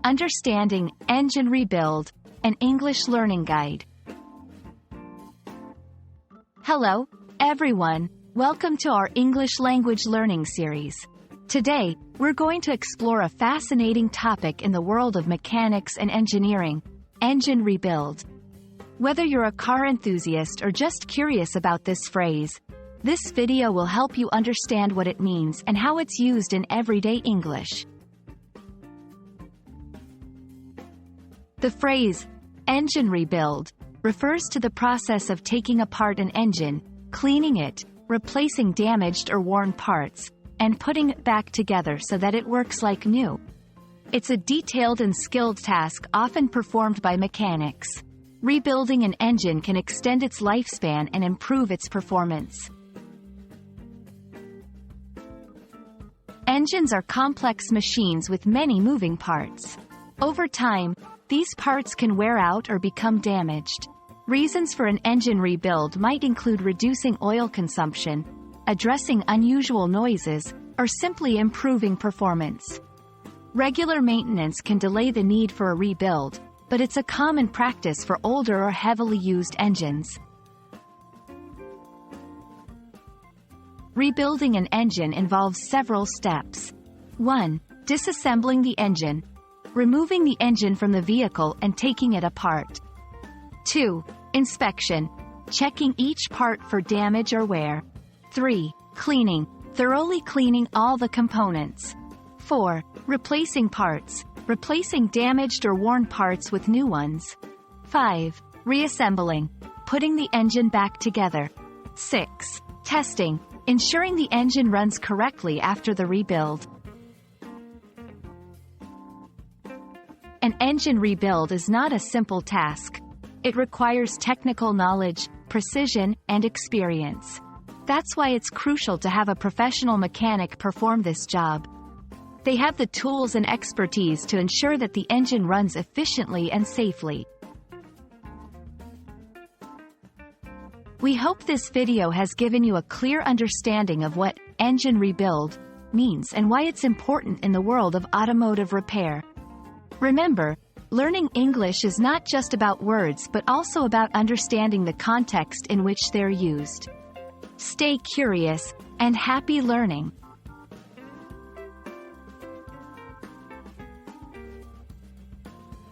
Understanding Engine Rebuild, an English Learning Guide. Hello, everyone. Welcome to our English language learning series. Today, we're going to explore a fascinating topic in the world of mechanics and engineering: engine rebuild. Whether you're a car enthusiast or just curious about this phrase, this video will help you understand what it means and how it's used in everyday English. The phrase, engine rebuild, refers to the process of taking apart an engine, cleaning it, replacing damaged or worn parts, and putting it back together so that it works like new. It's a detailed and skilled task often performed by mechanics. Rebuilding an engine can extend its lifespan and improve its performance. Engines are complex machines with many moving parts. Over time, these parts can wear out or become damaged. Reasons for an engine rebuild might include reducing oil consumption, addressing unusual noises, or simply improving performance. Regular maintenance can delay the need for a rebuild, but it's a common practice for older or heavily used engines. Rebuilding an engine involves several steps. 1. Disassembling the engine. Removing the engine from the vehicle and taking it apart. 2. Inspection. Checking each part for damage or wear. 3. Cleaning. Thoroughly cleaning all the components. 4. Replacing parts. Replacing damaged or worn parts with new ones. 5. Reassembling. Putting the engine back together. 6. Testing. Ensuring the engine runs correctly after the rebuild. An engine rebuild is not a simple task. It requires technical knowledge, precision, and experience. That's why it's crucial to have a professional mechanic perform this job. They have the tools and expertise to ensure that the engine runs efficiently and safely. We hope this video has given you a clear understanding of what engine rebuild means and why it's important in the world of automotive repair. Remember, learning English is not just about words but also about understanding the context in which they're used. Stay curious, and happy learning!